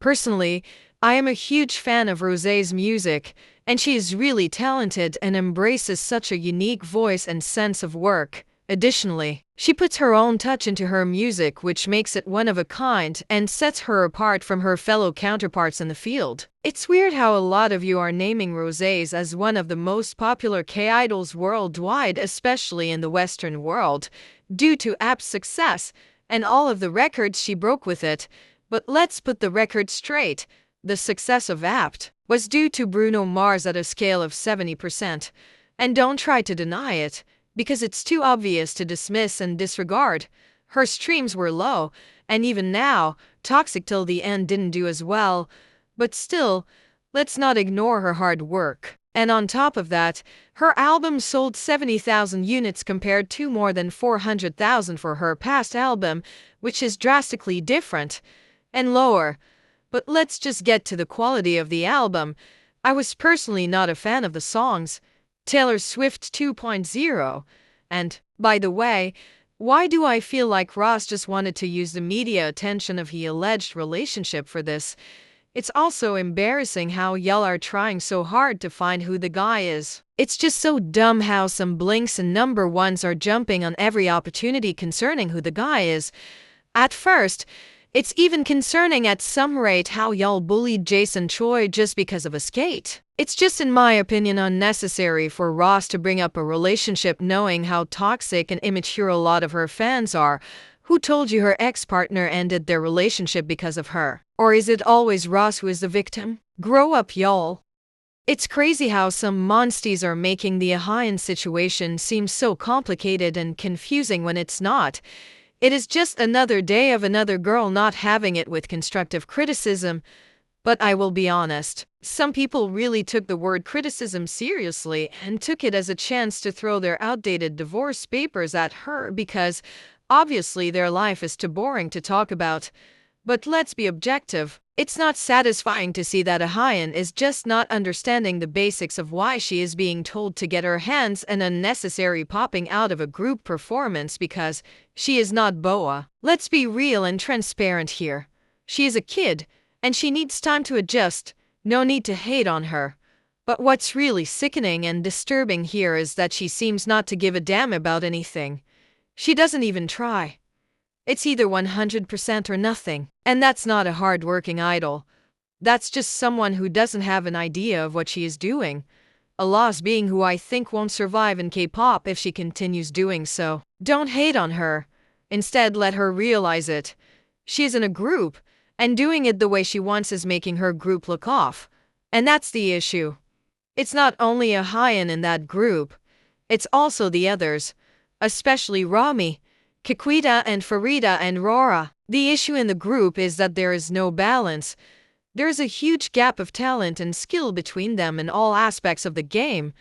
Personally, I am a huge fan of Rosé's music, and she is really talented and embraces such a unique voice and sense of work. Additionally, she puts her own touch into her music, which makes it one of a kind and sets her apart from her fellow counterparts in the field. It's weird how a lot of you are naming Rosé as one of the most popular K-idols worldwide, especially in the Western world, due to AP's success and all of the records she broke with it. But let's put the record straight. The success of APT was due to Bruno Mars at a scale of 70%. And don't try to deny it, because it's too obvious to dismiss and disregard. Her streams were low, and even now, Toxic Till the End didn't do as well. But still, let's not ignore her hard work. And on top of that, her album sold 70,000 units compared to more than 400,000 for her past album, which is drastically different and lower. But let's just get to the quality of the album. I was personally not a fan of the songs. Taylor Swift 2.0. And, by the way, why do I feel like Ross just wanted to use the media attention of the alleged relationship for this? It's also embarrassing how y'all are trying so hard to find who the guy is. It's just so dumb how some blinks and number ones are jumping on every opportunity concerning who the guy is. At first, it's even concerning at some rate how y'all bullied Jason Choi just because of a skate. It's just, in my opinion, unnecessary for Ross to bring up a relationship knowing how toxic and immature a lot of her fans are. Who told you her ex-partner ended their relationship because of her? Or is it always Ross who is the victim? Grow up, y'all. It's crazy how some monsties are making the Ahyeon situation seem so complicated and confusing when it's not. It is just another day of another girl not having it with constructive criticism. But I will be honest, some people really took the word criticism seriously and took it as a chance to throw their outdated divorce papers at her because obviously their life is too boring to talk about. But let's be objective. It's not satisfying to see that Ahyeon is just not understanding the basics of why she is being told to get her hands and unnecessary popping out of a group performance because she is not Boa. Let's be real and transparent here. She is a kid, and she needs time to adjust. No need to hate on her. But what's really sickening and disturbing here is that she seems not to give a damn about anything. She doesn't even try. It's either 100% or nothing. And that's not a hard-working idol. That's just someone who doesn't have an idea of what she is doing. A lost being who I think won't survive in K-pop if she continues doing so. Don't hate on her. Instead, let her realize it. She is in a group, and doing it the way she wants is making her group look off. And that's the issue. It's not only Ahyeon in that group. It's also the others, especially Rami, Kaquita and Farida and Rora. The issue in the group is that there is no balance. There's a huge gap of talent and skill between them in all aspects of the game.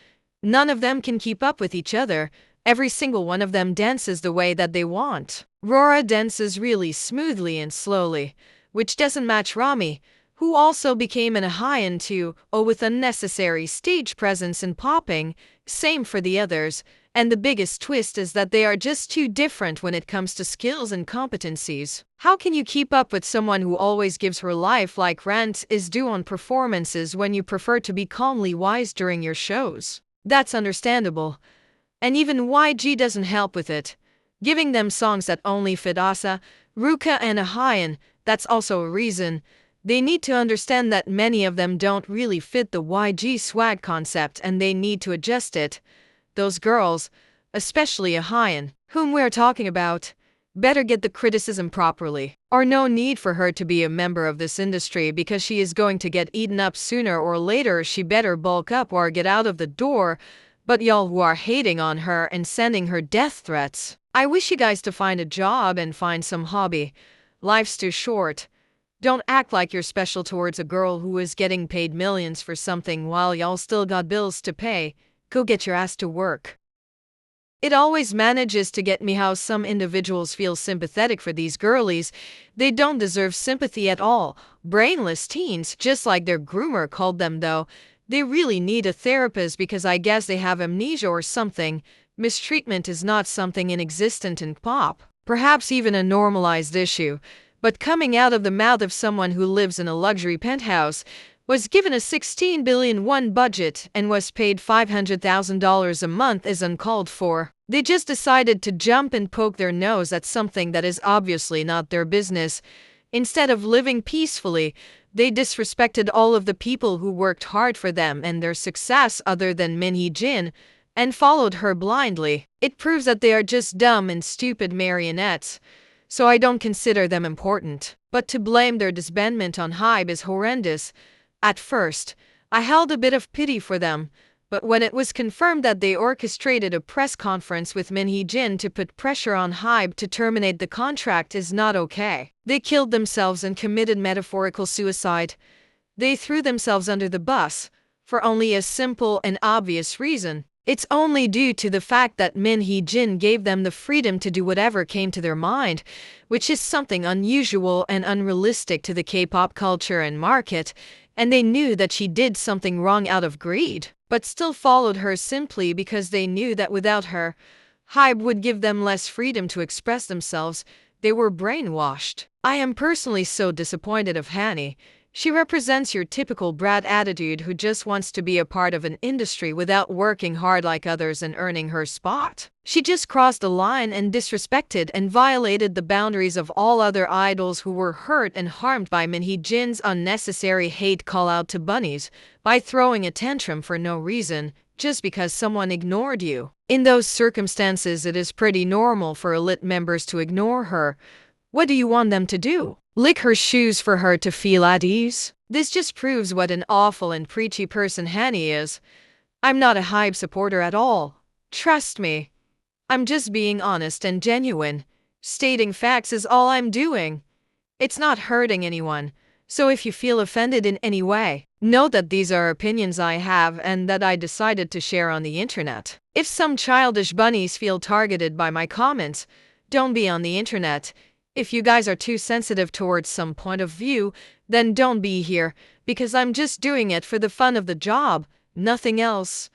None of them can keep up with each other. Every single one of them dances the way that they want. Rora dances really smoothly and slowly, which doesn't match Rami, who also became an Ahyeon too, with unnecessary stage presence and popping. Same for the others. And the biggest twist is that they are just too different when it comes to skills and competencies. How can you keep up with someone who always gives her life like rent is due on performances when you prefer to be calmly wise during your shows? That's understandable. And even YG doesn't help with it. Giving them songs that only fit Asa, Ruka and Ahyeon, that's also a reason. They need to understand that many of them don't really fit the YG swag concept and they need to adjust it. Those girls, especially Ahyeon, whom we're talking about, better get the criticism properly. Or no need for her to be a member of this industry because she is going to get eaten up sooner or later. She better bulk up or get out of the door. But y'all who are hating on her and sending her death threats, I wish you guys to find a job and find some hobby. Life's too short. Don't act like you're special towards a girl who is getting paid millions for something while y'all still got bills to pay. Go get your ass to work. It always manages to get me how some individuals feel sympathetic for these girlies. They don't deserve sympathy at all. Brainless teens, just like their groomer called them though. They really need a therapist because I guess they have amnesia or something. Mistreatment is not something inexistent in pop. Perhaps even a normalized issue. but coming out of the mouth of someone who lives in a luxury penthouse, was given a 16 billion won budget, and was paid $500,000 a month is uncalled for. They just decided to jump and poke their nose at something that is obviously not their business. Instead of living peacefully, they disrespected all of the people who worked hard for them and their success other than Min Hee-jin, and followed her blindly. It proves that they are just dumb and stupid marionettes, so I don't consider them important. But to blame their disbandment on Hybe is horrendous. At first, I held a bit of pity for them, but when it was confirmed that they orchestrated a press conference with Min Hee-jin to put pressure on Hybe to terminate the contract is not okay. They killed themselves and committed metaphorical suicide. They threw themselves under the bus, for only a simple and obvious reason. It's only due to the fact that Min Hee-jin gave them the freedom to do whatever came to their mind, which is something unusual and unrealistic to the K-pop culture and market, and they knew that she did something wrong out of greed, but still followed her simply because they knew that without her, Hybe would give them less freedom to express themselves. They were brainwashed. I am personally so disappointed of Hanni. She represents your typical brat attitude who just wants to be a part of an industry without working hard like others and earning her spot. She just crossed the line and disrespected and violated the boundaries of all other idols who were hurt and harmed by Min Hee-jin's unnecessary hate call-out to bunnies by throwing a tantrum for no reason, just because someone ignored you. In those circumstances, it is pretty normal for elite members to ignore her. What do you want them to do? Lick her shoes for her to feel at ease? This just proves what an awful and preachy person Hanni is. I'm not a Hybe supporter at all. Trust me. I'm just being honest and genuine. Stating facts is all I'm doing. It's not hurting anyone. So if you feel offended in any way, know that these are opinions I have and that I decided to share on the internet. If some childish bunnies feel targeted by my comments, don't be on the internet. If you guys are too sensitive towards some point of view, then don't be here, because I'm just doing it for the fun of the job, nothing else.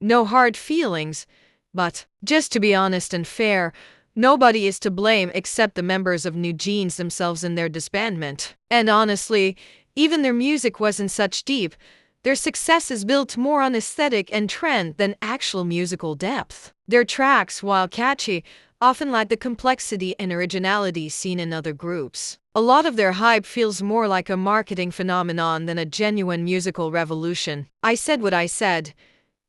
No hard feelings. But, just to be honest and fair, nobody is to blame except the members of New Jeans themselves in their disbandment. And honestly, even their music wasn't such deep. Their success is built more on aesthetic and trend than actual musical depth. Their tracks, while catchy, often lack the complexity and originality seen in other groups. A lot of their hype feels more like a marketing phenomenon than a genuine musical revolution. I said what I said.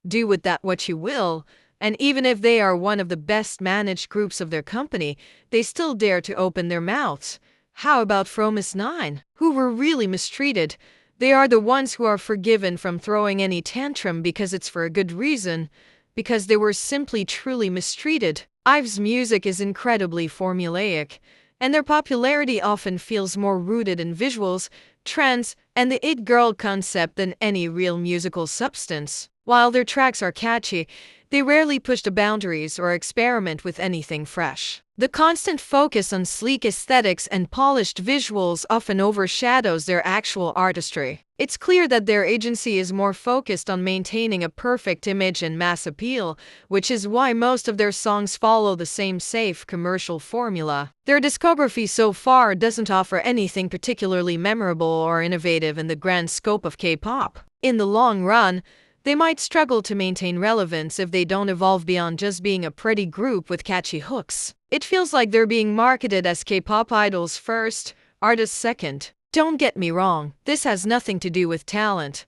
Do with that what you will. And even if they are one of the best managed groups of their company, they still dare to open their mouths. How about Fromis 9, who were really mistreated? They are the ones who are forgiven from throwing any tantrum because it's for a good reason, because they were simply truly mistreated. IVE's music is incredibly formulaic, and their popularity often feels more rooted in visuals, trends, and the it girl concept than any real musical substance. While their tracks are catchy, they rarely push the boundaries or experiment with anything fresh. The constant focus on sleek aesthetics and polished visuals often overshadows their actual artistry. It's clear that their agency is more focused on maintaining a perfect image and mass appeal, which is why most of their songs follow the same safe commercial formula. Their discography so far doesn't offer anything particularly memorable or innovative in the grand scope of K-pop. In the long run, they might struggle to maintain relevance if they don't evolve beyond just being a pretty group with catchy hooks. It feels like they're being marketed as K-pop idols first, artists second. Don't get me wrong, this has nothing to do with talent.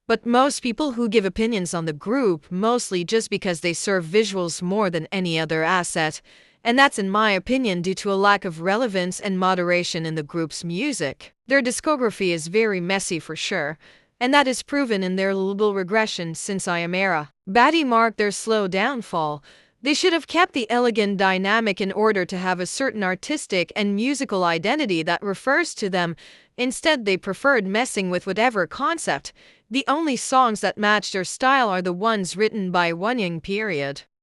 But most people who give opinions on the group mostly just because they serve visuals more than any other asset, and that's in my opinion due to a lack of relevance and moderation in the group's music. Their discography is very messy for sure, and that is proven in their label regression since Ahyeon era. Baddie marked their slow downfall. They should have kept the elegant dynamic in order to have a certain artistic and musical identity that refers to them. Instead, they preferred messing with whatever concept. The only songs that match their style are the ones written by Wonyoung period.